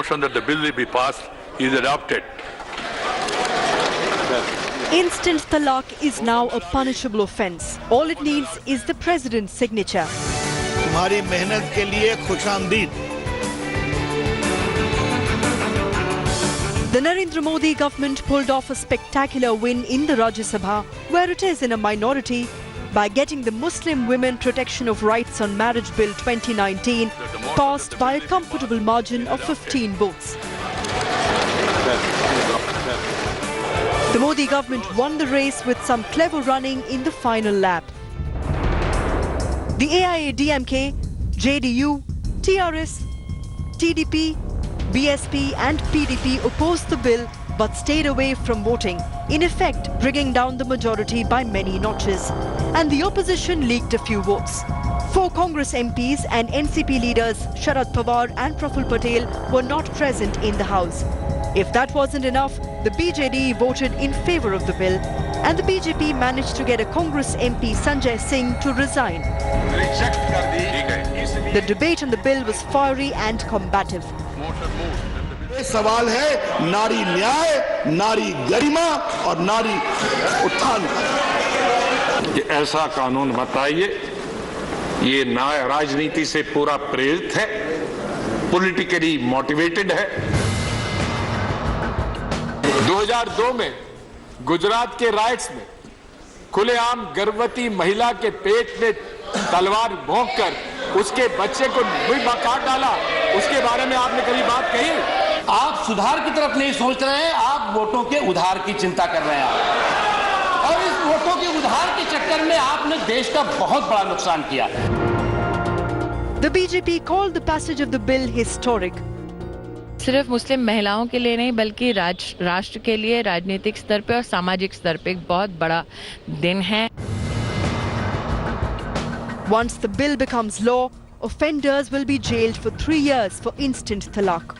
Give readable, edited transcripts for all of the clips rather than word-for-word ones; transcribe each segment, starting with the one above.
motion that the bill be passed is adopted. Instant talaq is now a punishable offence. All it needs is the president's signature. तुम्हारी मेहनत के लिए खुशामदीद. The Narendra Modi government pulled off a spectacular win in the Rajya Sabha, where it is in a minority, by getting the Muslim Women Protection of Rights on Marriage Bill 2019 passed by a comfortable margin of 15 votes. The Modi government won the race with some clever running in the final lap. The AIADMK, JDU, TRS, TDP, BSP and PDP opposed the bill but stayed away from voting, in effect bringing down the majority by many notches. And the opposition leaked a few votes. 4 Congress MPs and NCP leaders Sharad Pawar and Praful Patel were not present in the House. If that wasn't enough, the BJD voted in favour of the bill, and the BJP managed to get a Congress MP Sanjay Singh to resign. The debate on the bill was fiery and combative. ये सवाल है नारी न्याय, नारी गरिमा और नारी उत्थान का. ये ऐसा कानून बताइए, ये न्याय राजनीति से पूरा प्रेरित है, पॉलिटिकली मोटिवेटेड है. 2002 में गुजरात के राइट्स में खुलेआम गर्भवती महिला के पेट में तलवार भोंककर उसके बच्चे को भी काट डाला. उसके बारे में आपने कभी बात कही? आप सुधार की तरफ नहीं सोच रहे हैं, आप वोटों के उधार की चिंता कर रहे हैं. और इस वोटों के उधार के चक्कर में आपने देश का बहुत बड़ा नुकसान किया है. The BJP called the passage of the bill historic. सिर्फ मुस्लिम महिलाओं के लिए नहीं बल्कि राष्ट्र के लिए राजनीतिक स्तर पे और सामाजिक स्तर पे एक बहुत बड़ा दिन है. Once the bill becomes law, offenders will be jailed for 3 years for instant talaq.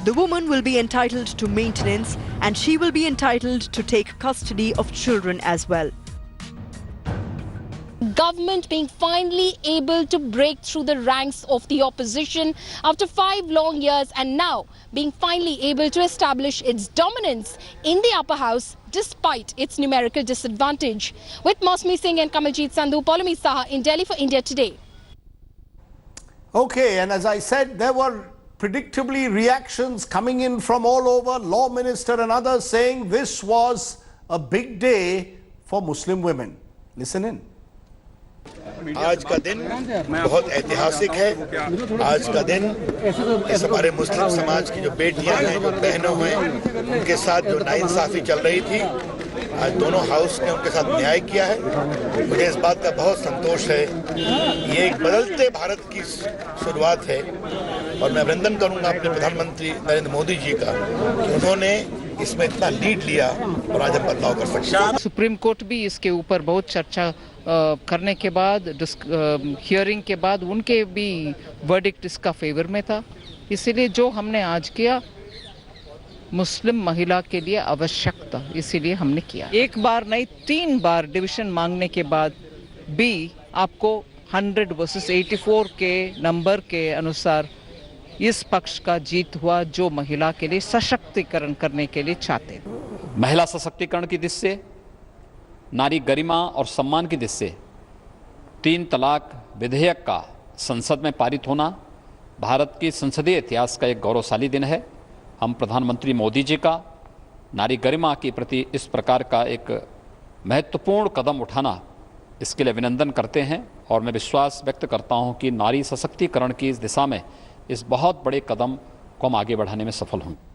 The woman will be entitled to maintenance and she will be entitled to take custody of children as well. Government being finally able to break through the ranks of the opposition after 5 long years, and now being finally able to establish its dominance in the upper house despite its numerical disadvantage. With Mosmi Singh and Kamaljeet Sandhu, Polumi Saha in Delhi for India Today. Okay, and as I said, there were predictably reactions coming in from all over, Law Minister and others saying this was a big day for Muslim women. Listen in. आज का दिन बहुत ऐतिहासिक है. आज का दिन इस हमारे मुस्लिम समाज की जो बेटियां हैं, जो बहनों हैं, उनके साथ जो नाइंसाफी चल रही थी, आज दोनों हाउस ने उनके साथ न्याय किया है. मुझे इस बात का बहुत संतोष है. ये एक बदलते भारत की शुरुआत है और मैं अभिनंदन करूंगा अपने प्रधानमंत्री नरेंद्र मोदी जी का कि उन्होंने इसमें इतना लीड लिया और आज हम बदलाव कर सकते हैं. सुप्रीम कोर्ट भी इसके ऊपर बहुत चर्चा करने के बाद, हियरिंग के बाद उनके भी वर्डिक्ट इसका फेवर में था. इसीलिए जो हमने आज किया मुस्लिम महिला के लिए आवश्यक था, इसीलिए हमने किया. एक बार नहीं 3 बार डिवीजन मांगने के बाद भी आपको 100 वर्सेस 84 के नंबर के अनुसार इस पक्ष का जीत हुआ जो महिला के लिए सशक्तिकरण करने के लिए चाहते हैं. महिला सशक्तिकरण की दृष्टि से, नारी गरिमा और सम्मान की दृष्टि से 3 तलाक विधेयक का संसद में पारित होना भारत की संसदीय इतिहास का एक गौरवशाली दिन है. हम प्रधानमंत्री मोदी जी का नारी गरिमा के प्रति इस प्रकार का एक महत्वपूर्ण कदम उठाना, इसके लिए अभिनंदन करते हैं और मैं विश्वास व्यक्त करता हूं कि नारी सशक्तिकरण की इस दिशा में इस बहुत बड़े कदम को हम आगे बढ़ाने में सफल होंगे.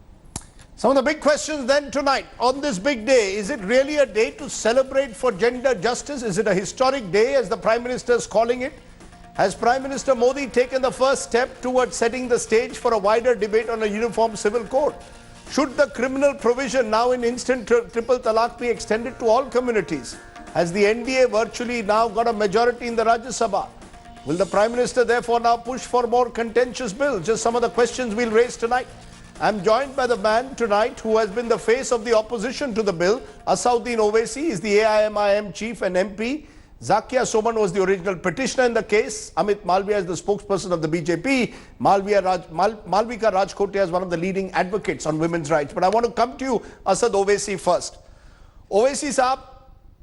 Some of the big questions then tonight on this big day: is it really a day to celebrate for gender justice? Is it a historic day as the Prime Minister is calling it? Has Prime Minister Modi taken the first step towards setting the stage for a wider debate on a uniform civil code? Should the criminal provision now in instant triple talaq be extended to all communities? Has the NDA virtually now got a majority in the Rajya Sabha? Will the Prime Minister therefore now push for more contentious bills? Just some of the questions we'll raise tonight. I'm joined by the man tonight who has been the face of the opposition to the bill. Asauddin Owaisi is the AIMIM chief and MP. Zakia Soman was the original petitioner in the case. Amit Malviya is the spokesperson of the BJP. Malvika Rajkotia is one of the leading advocates on women's rights. But I want to come to you, Asad Owaisi, first. Owaisi साहब,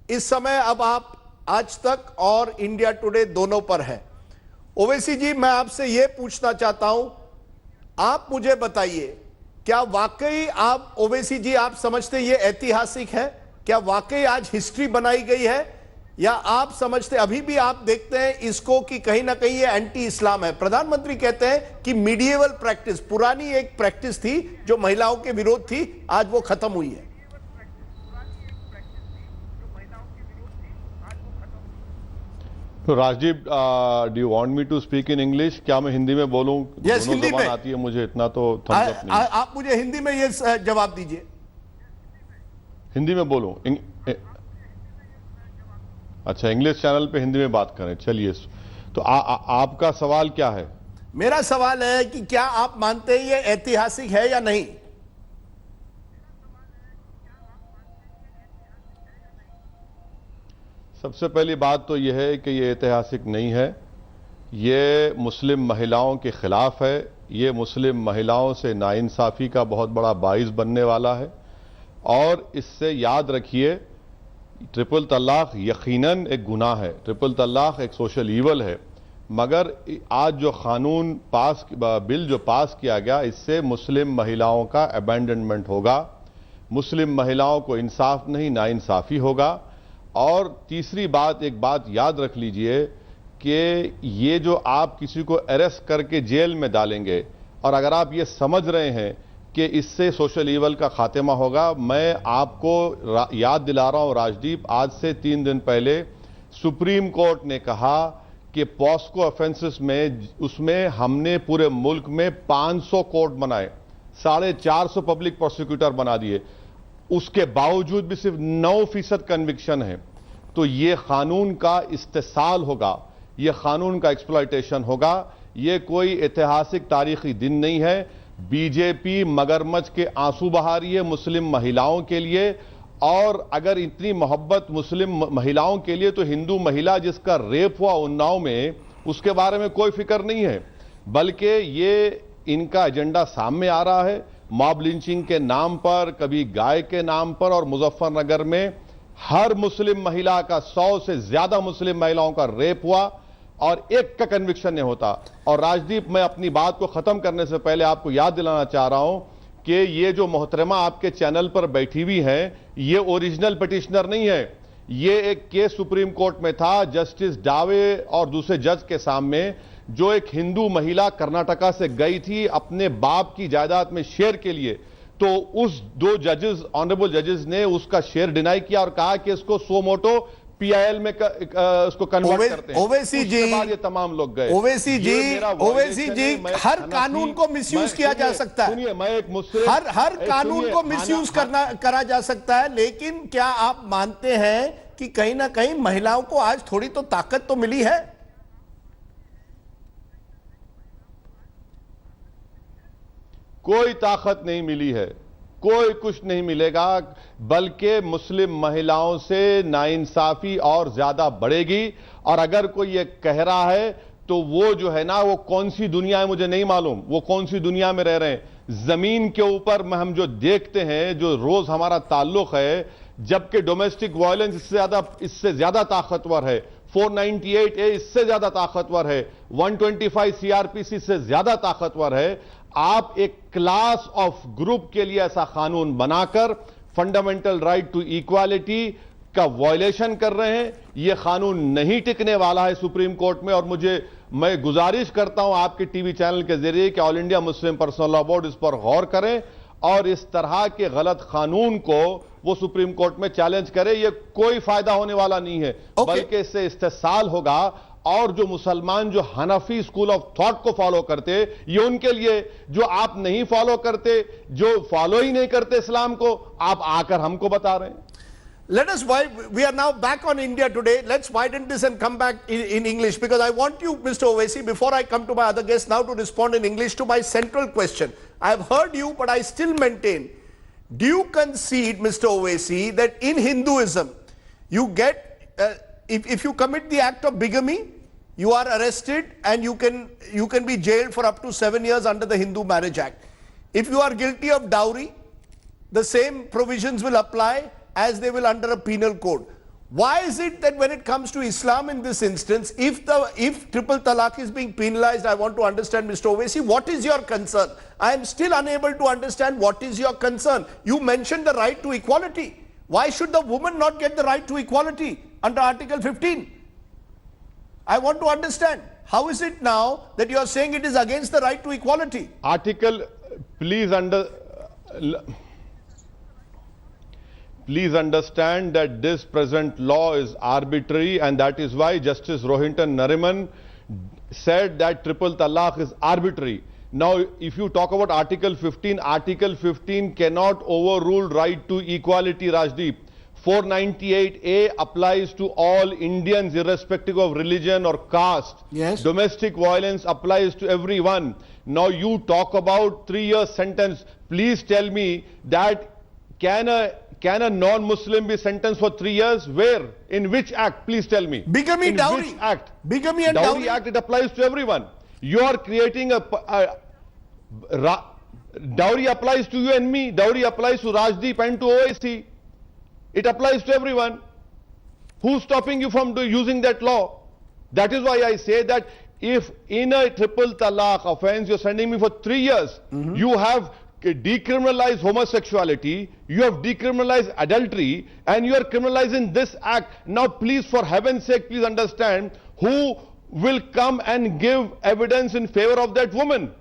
इस समय अब आप आज तक और India today दोनों पर हैं। ओवैसी जी, मैं आपसे यह पूछना चाहता हूं, आप मुझे बताइए, क्या वाकई आप ओवैसी जी आप समझते ये ऐतिहासिक है? क्या वाकई आज हिस्ट्री बनाई गई है, या आप समझते अभी भी आप देखते हैं इसको कि कहीं ना कहीं ये एंटी इस्लाम है? प्रधानमंत्री कहते हैं कि मीडिएवल प्रैक्टिस, पुरानी एक प्रैक्टिस थी जो महिलाओं के विरोध थी, आज वो खत्म हुई है। तो Rajdeep, do you want me to speak in English? क्या मैं हिंदी में बोलूं? यस, दोनों हिंदी ज़बान में आती है मुझे, इतना तो थम्स अप नहीं। आप मुझे हिंदी में ये जवाब दीजिए। हिंदी में बोलूं? अच्छा, इंग्लिश चैनल पे हिंदी में बात करें, चलिए। तो आपका सवाल क्या है? मेरा सवाल है कि क्या आप मानते हैं ये ऐतिहासिक है या नहीं? सबसे पहली बात तो यह है कि ये ऐतिहासिक नहीं है, ये मुस्लिम महिलाओं के खिलाफ है, ये मुस्लिम महिलाओं से नाइंसाफ़ी का बहुत बड़ा बाइस बनने वाला है। और इससे याद रखिए, ट्रिपल तलाक यकीनन एक गुनाह है, ट्रिपल तलाक एक सोशल ईवल है, मगर आज जो कानून बिल जो पास किया गया, इससे मुस्लिम महिलाओं का अबैंडनमेंट होगा, मुस्लिम महिलाओं को इंसाफ नहीं नाइंसाफ़ी होगा। और तीसरी बात, एक बात याद रख लीजिए कि ये जो आप किसी को अरेस्ट करके जेल में डालेंगे, और अगर आप ये समझ रहे हैं कि इससे सोशल ईवल का खात्मा होगा, मैं आपको याद दिला रहा हूं राजदीप, आज से 3 दिन पहले सुप्रीम कोर्ट ने कहा कि पॉस्को ऑफेंसेस में उसमें हमने पूरे मुल्क में 500 कोर्ट बनाए, 450 पब्लिक प्रोसिक्यूटर बना दिए, उसके बावजूद भी सिर्फ 9% कन्विक्शन है। तो ये कानून का इस्तेसाल होगा, ये कानून का एक्सप्लॉयटेशन होगा, ये कोई ऐतिहासिक तारीखी दिन नहीं है। बीजेपी मगरमच्छ के आंसू बहा रही है मुस्लिम महिलाओं के लिए, और अगर इतनी मोहब्बत मुस्लिम महिलाओं के लिए, तो हिंदू महिला जिसका रेप हुआ उन्नाव में, उसके बारे में कोई फिक्र नहीं है, बल्कि ये इनका एजेंडा सामने आ रहा है। मॉब लिंचिंग के नाम पर, कभी गाय के नाम पर, और मुजफ्फरनगर में हर मुस्लिम महिला का 100 से ज्यादा मुस्लिम महिलाओं का रेप हुआ और एक का कन्विक्शन नहीं होता। और राजदीप, मैं अपनी बात को खत्म करने से पहले आपको याद दिलाना चाह रहा हूं कि ये जो मोहतरमा आपके चैनल पर बैठी हुई हैं, ये ओरिजिनल पिटिशनर नहीं है, ये एक केस सुप्रीम कोर्ट में था जस्टिस डावे और दूसरे जज के सामने, जो एक हिंदू महिला कर्नाटका से गई थी अपने बाप की जायदाद में शेयर के लिए, तो उस 2 जजेस, ऑनरेबल जजेस ने उसका शेयर डिनाई किया और कहा कि इसको सो मोटो PIL में उसको कन्वर्ट करते हैं। ओवैसी जी, ये तमाम लोग गए। ओवैसी जी, हर कानून को मिसयूज किया जा सकता है। सुनिए, मैं एक मुस्लिम, हर कानून को मिसयूज करा जा सकता है, लेकिन क्या आप मानते हैं कि कहीं ना कहीं महिलाओं को आज थोड़ी तो ताकत तो मिली है? कोई ताकत नहीं मिली है, कोई कुछ नहीं मिलेगा, बल्कि मुस्लिम महिलाओं से नाइंसाफी और ज्यादा बढ़ेगी। और अगर कोई ये कह रहा है तो वो जो है ना, वो कौन सी दुनिया है मुझे नहीं मालूम, वो कौन सी दुनिया में रह रहे हैं। जमीन के ऊपर में हम जो देखते हैं, जो रोज हमारा ताल्लुक है, जबकि डोमेस्टिक वायलेंस इससे ज्यादा ताकतवर है, 498A इससे ज्यादा ताकतवर है, 125 CRPC से ज्यादा ताकतवर है। आप एक क्लास ऑफ ग्रुप के लिए ऐसा कानून बनाकर फंडामेंटल राइट टू इक्वालिटी का वायलेशन कर रहे हैं। यह कानून नहीं टिकने वाला है सुप्रीम कोर्ट में। और मैं गुजारिश करता हूं आपके टीवी चैनल के जरिए कि all India Muslim personal law board इस पर गौर करें और इस तरह के गलत कानून को वो सुप्रीम कोर्ट में चैलेंज करे। यह कोई फायदा होने वाला नहीं है, बल्कि इससे इस्तेसाल होगा। और जो मुसलमान जो हनफी स्कूल ऑफ थॉट को फॉलो करते, ये उनके लिए, जो आप नहीं फॉलो करते, जो फॉलो ही नहीं करते इस्लाम को, आप आकर हमको बता रहे हैं। Let us, we are now back on India today. Let's widen this and come back in English, because I want you, Mr. Owaisi, before I come to my other guests now, to respond in English to my central question. I have heard you, but I still maintain. Do you concede, Mr. Owaisi, that in Hinduism, you get if you commit the act of bigamy, you are arrested and you can be jailed for up to 7 years under the Hindu Marriage Act. If you are guilty of dowry, the same provisions will apply as they will under a penal code. Why is it that when it comes to Islam in this instance, if triple talaq is being penalized, I want to understand, Mr. Owaisi, what is your concern? I am still unable to understand what is your concern. You mentioned the right to equality. Why should the woman not get the right to equality under Article 15? I want to understand. How is it now that you are saying it is against the right to equality? Please understand that this present law is arbitrary, and that is why Justice Rohinton Nariman said that triple talaq is arbitrary. Now, if you talk about Article 15 cannot overrule right to equality, Rajdeep. 498A applies to all Indians irrespective of religion or caste. Yes. Domestic violence applies to everyone. Now you talk about 3-year sentence. Please tell me that can a non-Muslim be sentenced for 3 years? Where? In which act? Please tell me. Bigamy, in dowry. Which act? Bigamy and Dowry dowry. Act, it applies to everyone. You are creating dowry applies to you and me. Dowry applies to Rajdeep and to OIC. It applies to everyone. Who's stopping you from using that law? That is why I say that if in a triple talaq offense you're sending me for 3 years, you have decriminalized homosexuality, you have decriminalized adultery, and you are criminalizing this act. Now please, for heaven's sake, please understand who will come and give evidence in favor of that woman.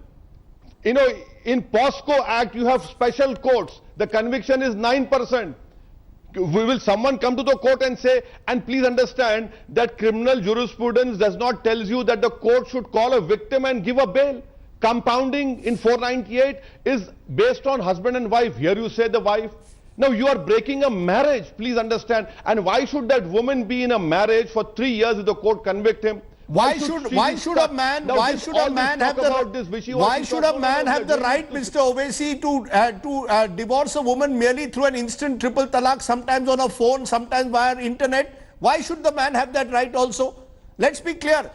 You know, in POSCO Act you have special courts. The conviction is 9%. Will someone come to the court and say, and please understand that criminal jurisprudence does not tell you that the court should call a victim and give a bail. Compounding in 498 is based on husband and wife. Here you say the wife. Now you are breaking a marriage, please understand. And why should that woman be in a marriage for 3 years if the court convict him? Why should a man have the right, Mr. Owaisi, to divorce a woman merely through an instant triple talaq, sometimes on a phone, sometimes via internet? Why should the man have that right also? Let's be clear.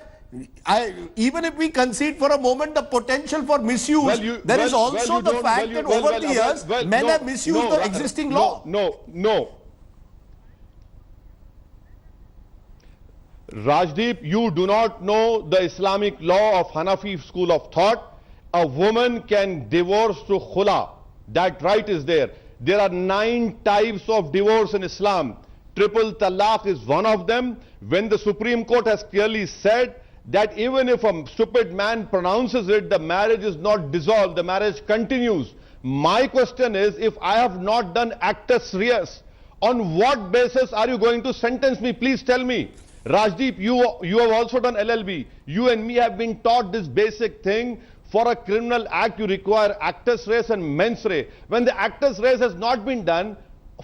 Even if we concede for a moment the potential for misuse, there is also the fact that over the years men have misused the existing law. No. Rajdeep, you do not know the Islamic law of Hanafi school of thought. A woman can divorce through khula. That right is there. There are 9 types of divorce in Islam. Triple talaq is one of them. When the Supreme Court has clearly said that even if a stupid man pronounces it, the marriage is not dissolved, the marriage continues. My question is, if I have not done actus reus, on what basis are you going to sentence me? Please tell me. Rajdeep, you have also done LLB. You and me have been taught this basic thing. For a criminal act, you require actus reus and mens rea. When the actus reus has not been done,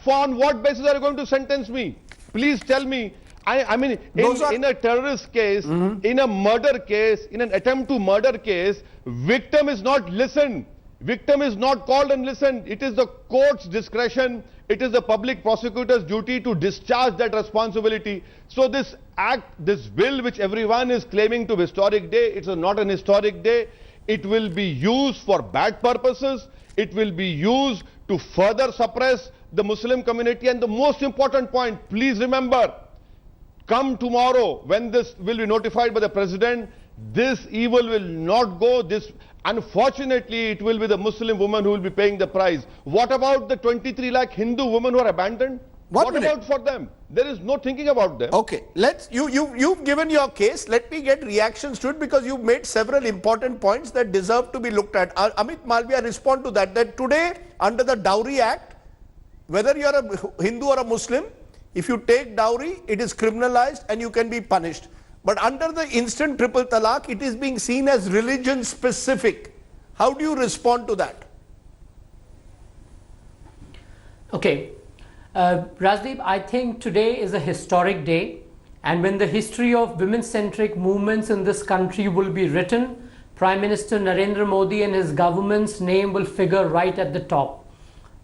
on what basis are you going to sentence me? Please tell me. I mean, in a terrorist case, in a murder case, in an attempt to murder case, victim is not listened. Victim is not called and listened. It is the court's discretion. It is the public prosecutor's duty to discharge that responsibility. So this act, this bill which everyone is claiming to be historic day, it's not an historic day. It will be used for bad purposes. It will be used to further suppress the Muslim community. And the most important point, please remember, come tomorrow when this will be notified by the President, this evil will not go. Unfortunately, it will be the Muslim woman who will be paying the price. What about the 23 lakh Hindu women who are abandoned? What about for them? There is no thinking about them. Okay, you've given your case. Let me get reactions to it, because you've made several important points that deserve to be looked at. Amit Malviya, respond to that. That today, under the Dowry Act, whether you're a Hindu or a Muslim, if you take dowry, it is criminalized and you can be punished. But under the instant triple talaq, it is being seen as religion specific. How do you respond to that? Okay. Rajdeep, I think today is a historic day, and when the history of women-centric movements in this country will be written, Prime Minister Narendra Modi and his government's name will figure right at the top.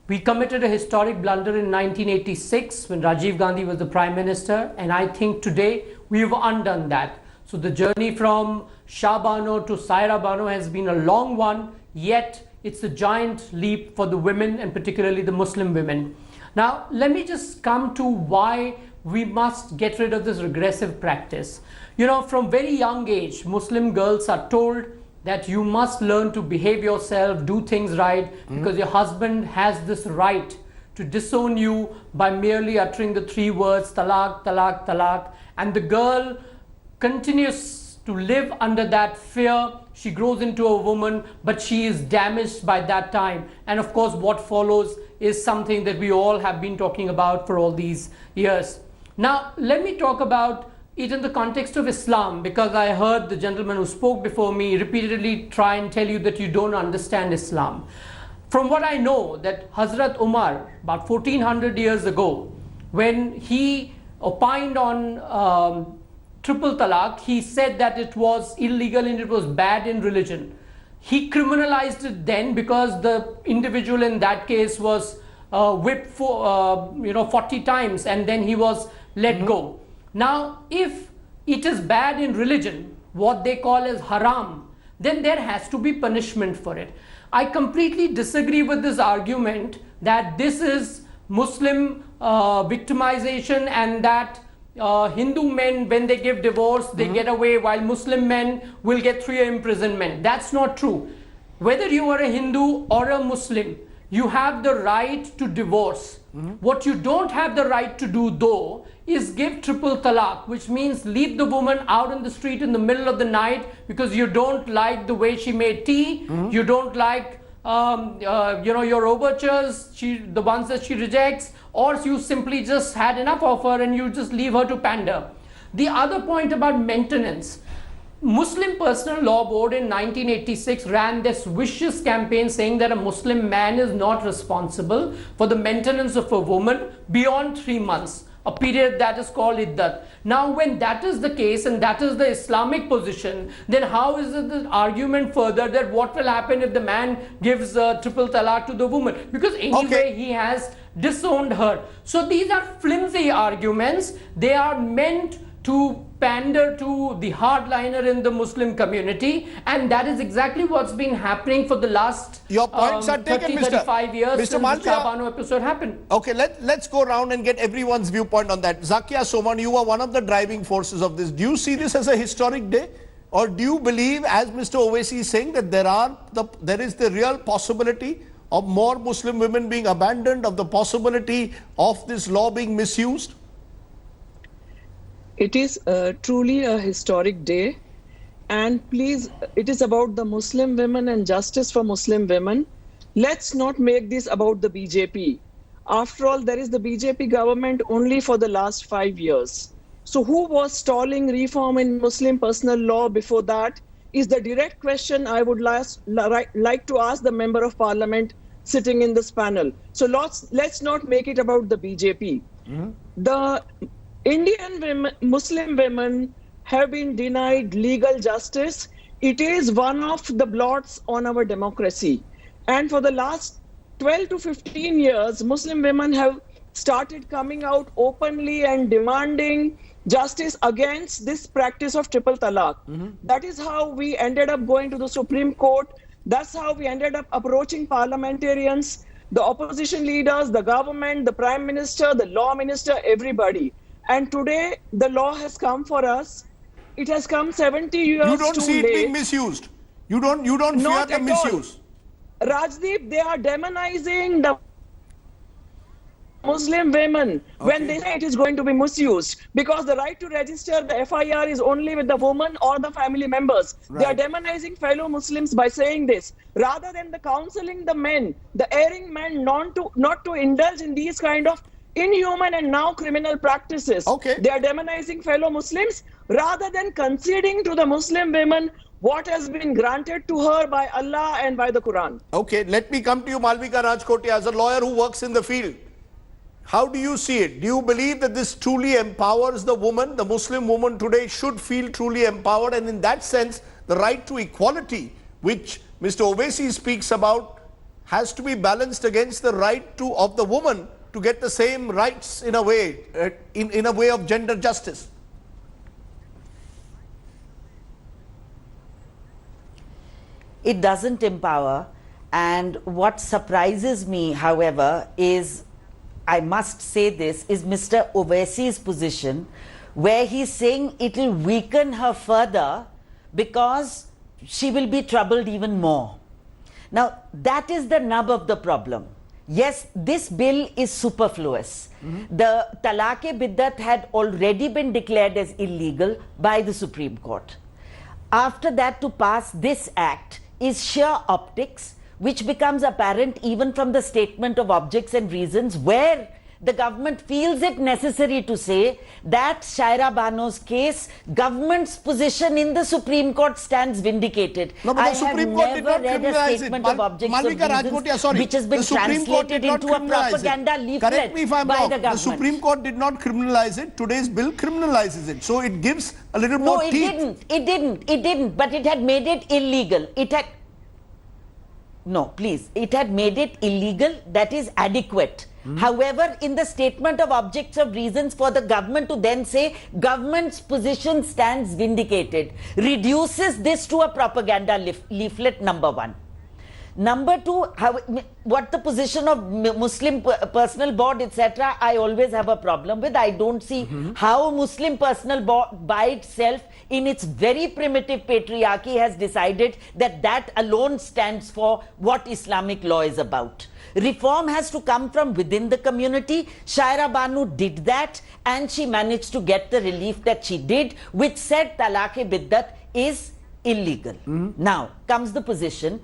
We committed a historic blunder in 1986 when Rajiv Gandhi was the Prime Minister, and I think today we've undone that. So the journey from Shah Bano to Saira Bano has been a long one, yet it's a giant leap for the women and particularly the Muslim women. Now, let me just come to why we must get rid of this regressive practice. You know, from very young age, Muslim girls are told that you must learn to behave yourself, do things right, because your husband has this right to disown you by merely uttering the 3 words, talaq, talaq, talaq, and the girl continues to live under that fear. She grows into a woman, but she is damaged by that time. And of course, what follows is something that we all have been talking about for all these years. Now, let me talk about it in the context of Islam, because I heard the gentleman who spoke before me repeatedly try and tell you that you don't understand Islam. From what I know, that Hazrat Umar, about 1400 years ago, when he opined on triple talaq, he said that it was illegal and it was bad in religion. He criminalized it then because the individual in that case was whipped for 40 times and then he was let go. Now, if it is bad in religion, what they call as haram, then there has to be punishment for it. I completely disagree with this argument that this is Muslim victimization and that Hindu men, when they give divorce, they get away, while Muslim men will get 3-year imprisonment. That's not true. Whether you are a Hindu or a Muslim, you have the right to divorce. What you don't have the right to do, though, is give triple talaq, which means leave the woman out in the street in the middle of the night because you don't like the way she made tea, you don't like your overtures, the ones that she rejects, or you simply just had enough of her and you just leave her to pander. The other point about maintenance, Muslim Personal Law Board in 1986 ran this vicious campaign saying that a Muslim man is not responsible for the maintenance of a woman beyond 3 months, a period that is called iddat. Now, when that is the case and that is the Islamic position, then how is it the argument further that what will happen if the man gives triple talaq to the woman? Because anyway, he has disowned her. So these are flimsy arguments. They are meant to pander to the hardliner in the Muslim community, and that is exactly what's been happening for the last 35 years since the Shah Bano episode happened. Okay, let's go around and get everyone's viewpoint on that. Zakia Soman, you are one of the driving forces of this. Do you see this as a historic day, or do you believe, as Mr. Owaisi is saying, that there is the real possibility of more Muslim women being abandoned, of the possibility of this law being misused? It is truly a historic day, and please, it is about the Muslim women and justice for Muslim women. Let's not make this about the BJP. After all, there is the BJP government only for the last 5 years. So who was stalling reform in Muslim personal law before that is the direct question I would like to ask the Member of Parliament sitting in this panel. So let's not make it about the BJP. The Indian women, Muslim women have been denied legal justice. It is one of the blots on our democracy. And for the last 12 to 15 years, Muslim women have started coming out openly and demanding justice against this practice of triple talaq. That is how we ended up going to the Supreme Court. That's how we ended up approaching parliamentarians, the opposition leaders, the government, the Prime Minister, the Law Minister, everybody. And today, the law has come for us. It has come 70 years too late. You don't see it being misused? You don't fear the misuse? Rajdeep, they are demonizing the Muslim women when they say it is going to be misused, because the right to register the FIR is only with the woman or the family members. They are demonizing fellow Muslims by saying this, rather than the counseling the men, the erring men, not to indulge in these kind of inhuman and now criminal practices. They are demonizing fellow Muslims rather than conceding to the Muslim women what has been granted to her by Allah and by the Quran. Okay, let me come to you, Malvika Rajkotia, as a lawyer who works in the field. How do you see it? Do you believe that this truly empowers the woman? The Muslim woman today should feel truly empowered, and in that sense, the right to equality, which Mr. Owaisi speaks about, has to be balanced against the right of the woman to get the same rights in a way, in a way of gender justice. It doesn't empower, and what surprises me, however, is, I must say this, is Mr. Owaisi's position, where he's saying it will weaken her further because she will be troubled even more. Now, that is the nub of the problem. Yes, this bill is superfluous. The Talaq-e-Biddat had already been declared as illegal by the Supreme Court. After that, to pass this act is sheer optics, which becomes apparent even from the statement of objects and reasons, where the government feels it necessary to say that Shaira Bano's case, government's position in the Supreme Court stands vindicated. No, but the Supreme Court did not criminalize it. Statement of objects Malvika of reasons, sorry, which has been translated into a propaganda leaflet. Correct me if I'm by wrong. The government. The Supreme Court did not criminalize it. Today's bill criminalizes it. So it gives a little more teeth. No, it didn't. But it had made it illegal. No, please. It had made it illegal. That is adequate. However, in the statement of objects of reasons, for the government to then say government's position stands vindicated reduces this to a propaganda leaflet, number one. Number two, what the position of Muslim personal board, etc., I always have a problem with. I don't see how Muslim personal board by itself, in its very primitive patriarchy, has decided that that alone stands for what Islamic law is about. Reform has to come from within the community. Shaira Banu did that, and she managed to get the relief that she did, which said Talaq-e-Biddat is illegal. Now comes the position.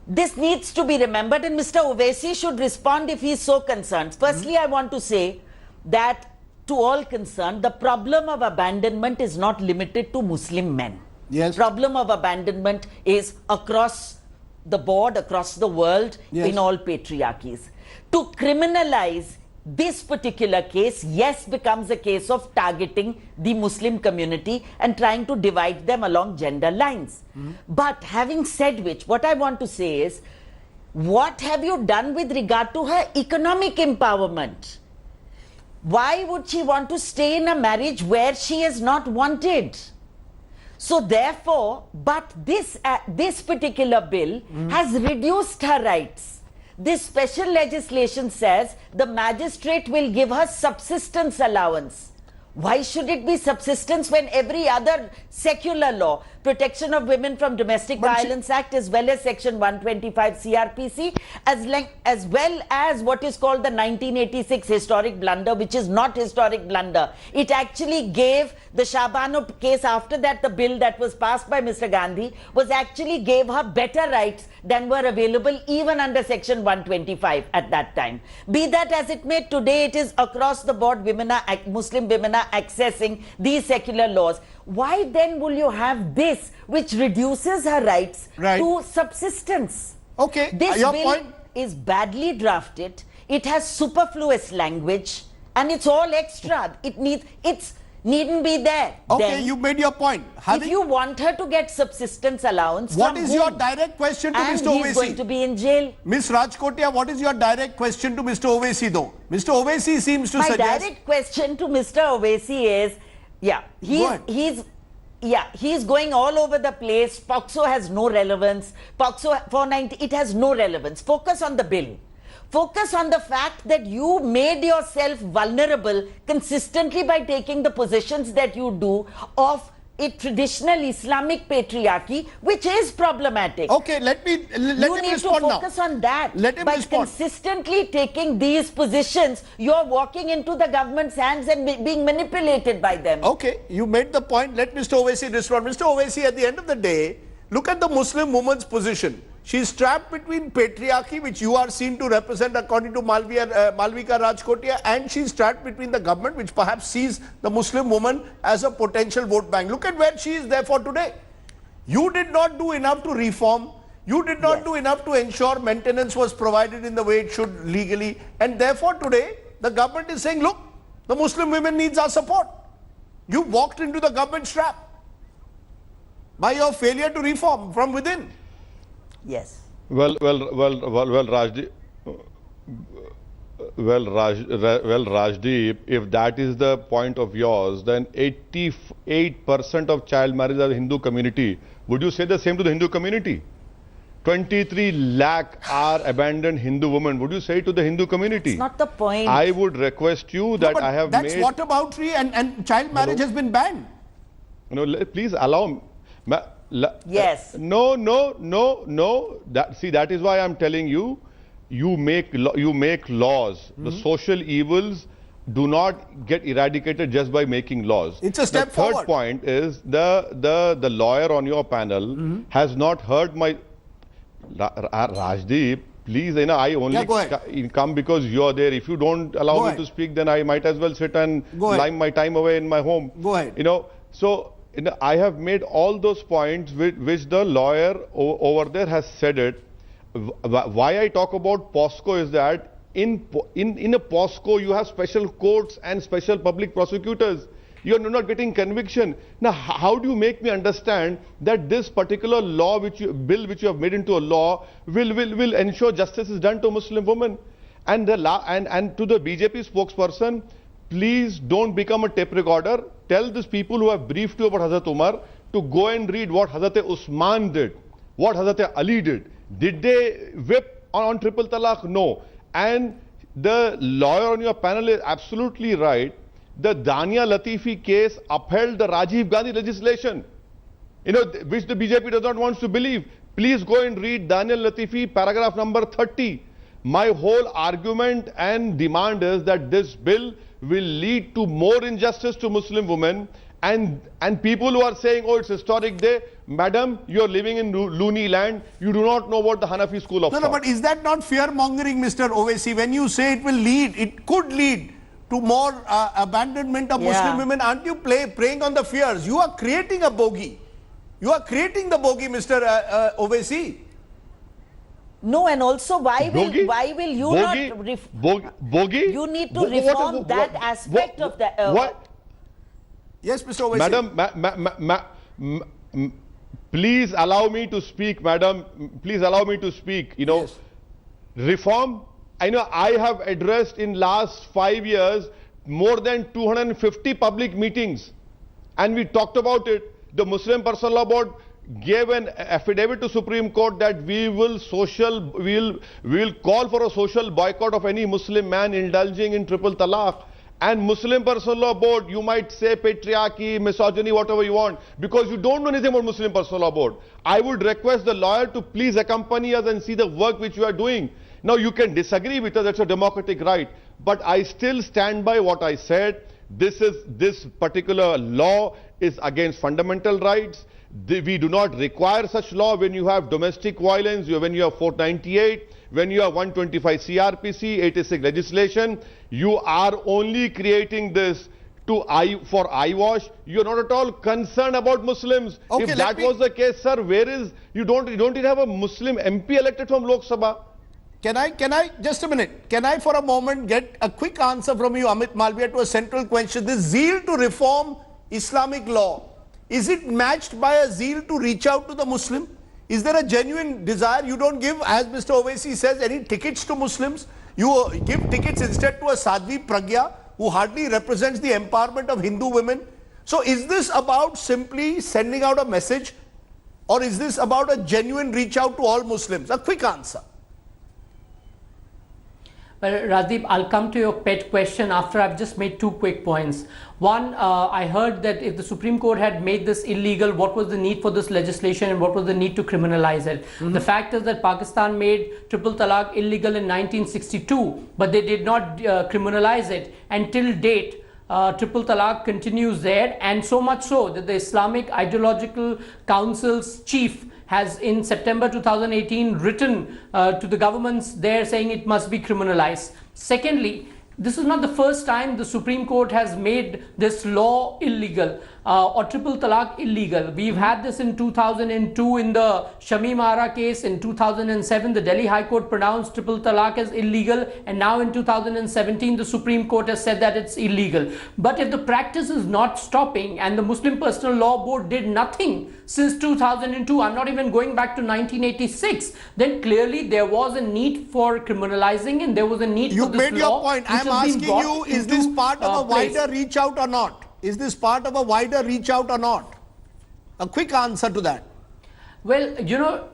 This needs to be remembered, and Mr. Owaisi should respond if he is so concerned. Firstly, I want to say that to all concerned, the problem of abandonment is not limited to Muslim men. Yes. Problem of abandonment is across the board, across the world, in all patriarchies. To criminalize this particular case, yes, becomes a case of targeting the Muslim community and trying to divide them along gender lines. But having said which, what I want to say is, what have you done with regard to her economic empowerment? Why would she want to stay in a marriage where she is not wanted? So therefore, but this particular bill has reduced her rights. This special legislation says the magistrate will give her subsistence allowance. Why should it be subsistence when every other secular law, Protection of Women from Domestic Violence Act, as well as Section 125 CRPC, as well as what is called the 1986 historic blunder, which is not historic blunder. It actually gave the Shabano case, after that the bill that was passed by Mr. Gandhi, was actually gave her better rights than were available even under Section 125 at that time. Be that as it may, today it is across the board, Muslim women are accessing these secular laws. Why then will you have this, which reduces her rights to subsistence? Okay, this bill is badly drafted. It has superfluous language, and it's all extra. It needn't be there. Okay, then, you made your point. If you want her to get subsistence allowance, what is your direct question to Mr. Owaisi? He's going to be in jail. Ms. Rajkotia, what is your direct question to Mr. Owaisi though? Mr. Owaisi seems to suggest... My direct question to Mr. Owaisi is, he's going all over the place. POXO has no relevance. POXO 490, it has no relevance. Focus on the bill. Focus on the fact that you made yourself vulnerable consistently by taking the positions that you do of a traditional Islamic patriarchy, which is problematic. Okay, let him respond now. You need to focus on that. Let him respond. Consistently taking these positions, you're walking into the government's hands and being manipulated by them. Okay, you made the point. Let Mr. Owaisi respond. Mr. Owaisi, at the end of the day, look at the Muslim woman's position. She is trapped between patriarchy, which you are seen to represent according to Malvika Rajkotia, and she is trapped between the government, which perhaps sees the Muslim woman as a potential vote bank. Look at where she is therefore today. You did not do enough to reform. You did not do enough to ensure maintenance was provided in the way it should legally. And therefore today, the government is saying, look, the Muslim women needs our support. You walked into the government's trap by your failure to reform from within. Yes. Rajdeep, if that is the point of yours, then 88% of child marriages are the Hindu community. Would you say the same to the Hindu community? 23 lakh are abandoned Hindu women. Would you say to the Hindu community? It's not the point. I would request you that I have that's made... That's whataboutery and child marriage has been banned. No, please allow me. Yes. No. That is why I'm telling you, you make laws. The social evils do not get eradicated just by making laws. It's a step forward. The forward. third point is the lawyer on your panel has not heard my... Rajdeep, please, I only come because you are there. If you don't allow me to speak, then I might as well sit and lime my time away in my home. Go ahead. So I have made all those points which the lawyer over there has said it. Why I talk about POSCO is that in a POSCO you have special courts and special public prosecutors. You are not getting conviction. Now, how do you make me understand that this particular law, bill which you have made into a law, will ensure justice is done to Muslim women? And to the BJP spokesperson, please don't become a tape recorder. Tell these people who have briefed you about Hazrat Umar to go and read what Hazrat Usman did, what Hazrat Ali did. Did they whip on triple talaq? No. And the lawyer on your panel is absolutely right. The Dania Latifi case upheld the Rajiv Gandhi legislation, which the BJP does not want to believe. Please go and read Daniel Latifi, paragraph number 30. My whole argument and demand is that this bill will lead to more injustice to Muslim women, and people who are saying, oh, it's historic day, madam, you're living in loony land, you do not know what the Hanafi school of thought. No, but is that not fear-mongering, Mr. Owaisi? When you say it could lead to more abandonment of Muslim women, aren't you preying on the fears? You are creating a bogey. You are creating the bogey, Mr. Owaisi. No, and also why will you bogey? You need to reform that aspect of the... what? Yes, Mr. Owaisi. Madam, please allow me to speak, madam. Please allow me to speak. Yes. Reform. I have addressed in last 5 years more than 250 public meetings, and we talked about it. The Muslim Personal Law Board gave an affidavit to Supreme Court that we will call for a social boycott of any Muslim man indulging in triple talaq. And Muslim Personal Law Board, you might say patriarchy, misogyny, whatever you want, because you don't know anything about Muslim Personal Law Board. I would request the lawyer to please accompany us and see the work which you are doing. Now, you can disagree with us, that's a democratic right, but I still stand by what I said. This particular law is against fundamental rights. We do not require such law when you have domestic violence, when you have 498, when you have 125 CRPC, 86 legislation. You are only creating this for eyewash. You are not at all concerned about Muslims. Okay, if that was the case, sir, you don't even have a Muslim MP elected from Lok Sabha. Can I, just a minute, can I for a moment get a quick answer from you, Amit Malviya, to a central question? This zeal to reform Islamic law, is it matched by a zeal to reach out to the Muslim? Is there a genuine desire? You don't give, as Mr. Owaisi says, any tickets to Muslims. You give tickets instead to a Sadhvi Pragya, who hardly represents the empowerment of Hindu women. So is this about simply sending out a message, or is this about a genuine reach out to all Muslims? A quick answer. Well, Rajdeep, I'll come to your pet question after I've just made 2 quick points. One, I heard that if the Supreme Court had made this illegal, what was the need for this legislation and what was the need to criminalize it? The fact is that Pakistan made triple talaq illegal in 1962, but they did not criminalize it. And till date, triple talaq continues there, and so much so that the Islamic Ideological Council's chief has in September 2018 written to the governments there saying it must be criminalized. Secondly, this is not the first time the Supreme Court has made this law illegal. or triple talaq illegal. We've had this in 2002 in the Shamim Ara case. In 2007, the Delhi High Court pronounced triple talaq as illegal, and now in 2017, the Supreme Court has said that it's illegal. But if the practice is not stopping and the Muslim Personal Law Board did nothing since 2002, I'm not even going back to 1986, then clearly there was a need for criminalizing and there was a need for this law. You made your point. I'm asking you, is this part of a wider reach out or not? Is this part of a wider reach out or not? A quick answer to that. Well, you know,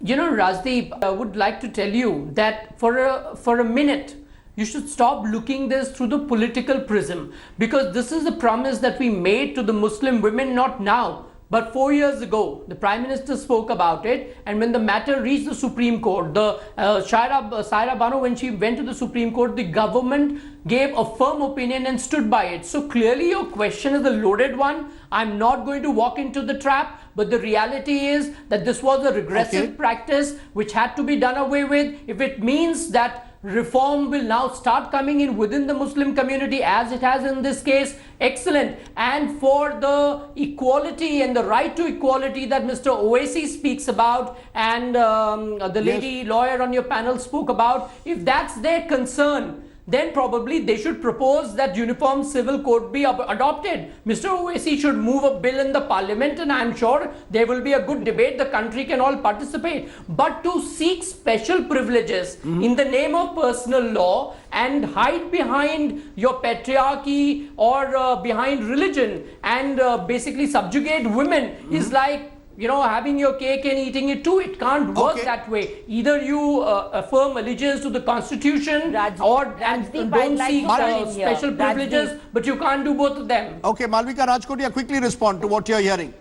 Rajdeep, I would like to tell you that for a minute, you should stop looking this through the political prism, because this is the promise that we made to the Muslim women, not now, but 4 years ago. The Prime Minister spoke about it, and when the matter reached the Supreme Court, the Saira Bano, when she went to the Supreme Court, the government gave a firm opinion and stood by it. So clearly your question is a loaded one. I'm not going to walk into the trap, but the reality is that this was a regressive practice which had to be done away with. If it means that reform will now start coming in within the Muslim community, as it has in this case, excellent. And for the equality and the right to equality that Mr. Owaisi speaks about, and the lady lawyer on your panel spoke about, if that's their concern, then probably they should propose that Uniform Civil Code be adopted. Mr. Owaisi should move a bill in the parliament, and I'm sure there will be a good debate. The country can all participate. But to seek special privileges in the name of personal law and hide behind your patriarchy or behind religion and basically subjugate women is like, you know, having your cake and eating it too. It can't work that way. Either you affirm allegiance to the Constitution and don't seek special privileges, but you can't do both of them. Okay, Malvika Rajkotia, quickly respond to what you're hearing.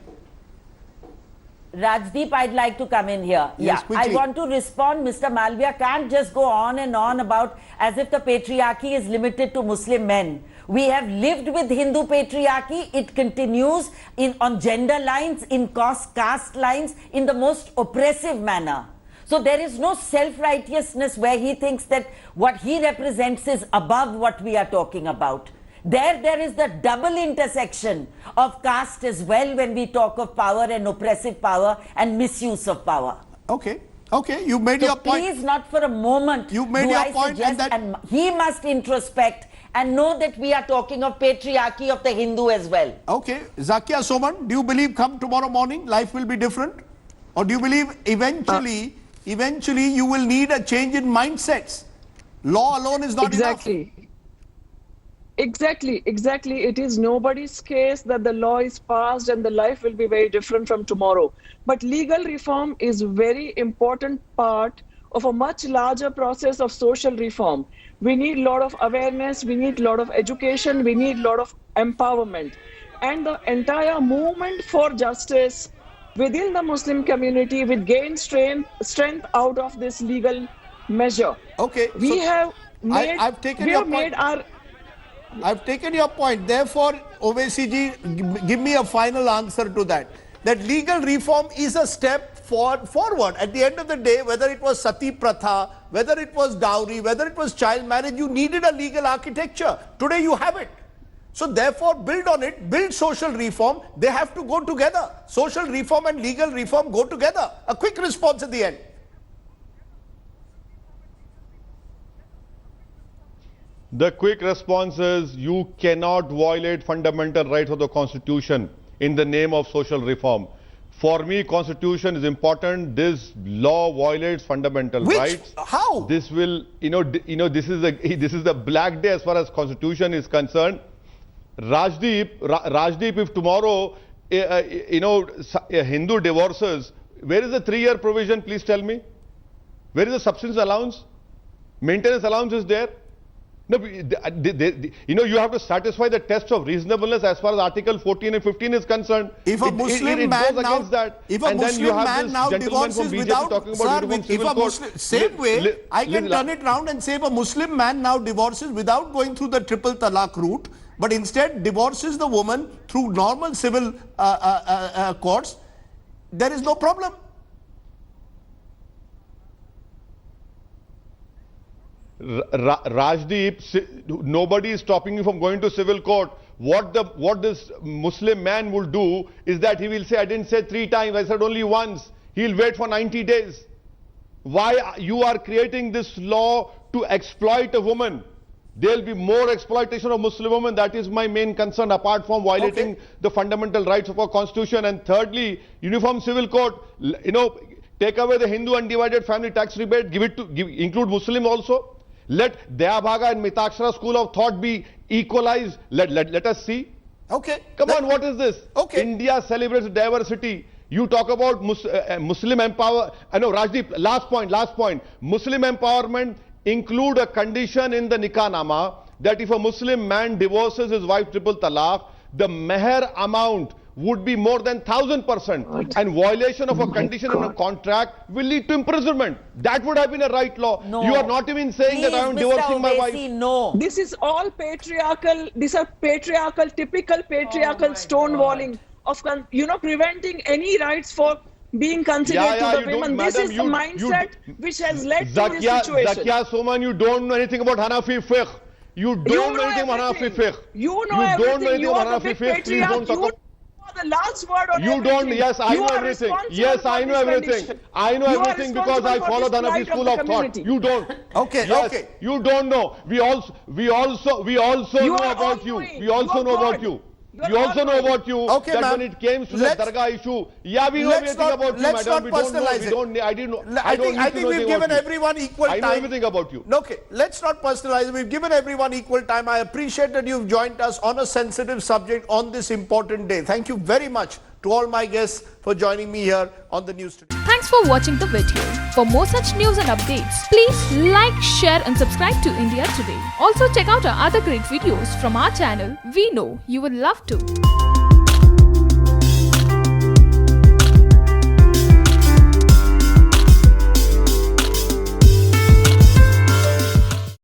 Rajdeep, I'd like to come in here. Yes, quickly. I want to respond. Mr. Malviya can't just go on and on about as if the patriarchy is limited to Muslim men. We have lived with Hindu patriarchy. It continues on gender lines, in caste lines, in the most oppressive manner. So there is no self-righteousness where he thinks that what he represents is above what we are talking about. There is the double intersection of caste as well when we talk of power and oppressive power and misuse of power. Okay, you made your point. Please, not for a moment. You made your point, and he must introspect and know that we are talking of patriarchy of the Hindu as well. Okay, Zakia Soman, do you believe come tomorrow morning life will be different? Or do you believe eventually you will need a change in mindsets? Law alone is not enough. Exactly. It is nobody's case that the law is passed and the life will be very different from tomorrow. But legal reform is a very important part of a much larger process of social reform. We need a lot of awareness, we need a lot of education, we need a lot of empowerment. And the entire movement for justice within the Muslim community will gain strength out of this legal measure. Okay, I've taken your point. Therefore, Owaisi ji, give me a final answer to that. That legal reform is a step forward. At the end of the day, whether it was sati pratha, whether it was dowry, whether it was child marriage, you needed a legal architecture. Today you have it. So therefore, build on it, build social reform. They have to go together. Social reform and legal reform go together. A quick response at the end. The quick response is you cannot violate fundamental rights of the Constitution in the name of social reform. For me, Constitution is important. This law violates fundamental rights. How? This will, this is the black day as far as Constitution is concerned. Rajdeep, if tomorrow, a Hindu divorces, where is the 3-year provision? Please tell me. Where is the subsistence allowance? Maintenance allowance is there. No, you have to satisfy the test of reasonableness as far as Article 14 and 15 is concerned. If a Muslim man now, divorces without, same way, I can turn it round and say if a Muslim man now divorces without going through the triple talaq route, but instead divorces the woman through normal civil courts, there is no problem. Rajdeep, nobody is stopping you from going to civil court. what this Muslim man will do is that he will say, I didn't say 3 times, I said only once. He'll wait for 90 days. Why you are creating this law to exploit a woman? There'll be more exploitation of Muslim women. That is my main concern, apart from violating the fundamental rights of our constitution. And thirdly, Uniform Civil Code, take away the Hindu undivided family tax rebate, include Muslim also. Let Dayabhaga and Mitakshara school of thought be equalized. Let us see. Okay. Come on, what is this? Okay. India celebrates diversity. You talk about Muslim empower. I know, Rajdeep, last point. Muslim empowerment include a condition in the Nikah-nama that if a Muslim man divorces his wife triple talaq, the meher amount would be more than 1000%, and violation of a condition in a contract will lead to imprisonment. That would have been a right law. No. You are not even saying that I am divorcing my wife. No. This is all patriarchal. These are patriarchal, typical patriarchal stonewalling of preventing any rights for being considered to the women. This is the mindset which has led to this situation. Zakia Soman, you don't know anything about Hanafi fiqh. You don't know anything about Hanafi fiqh. You know everything. You are the big patriarch. You are the last word on everything. You don't. Yes, I know everything. Yes, I know everything. I know everything because I follow the Hanafi school of thought. You don't. Okay. Yes, okay. You don't know. We also know about you. We also know about you. We also know about you that when it came to the Dargah issue, we know everything about you, let's madam. not personalize it. I think we've given everyone equal time. I know everything about you. Okay, let's not personalize it. We've given everyone equal time. I appreciate that you've joined us on a sensitive subject on this important day. Thank you very much to all my guests for joining me here on the news today. Thanks for watching the video. For more such news and updates, please like, share and subscribe to India Today. Also check out our other great videos from our channel. We know you will love to.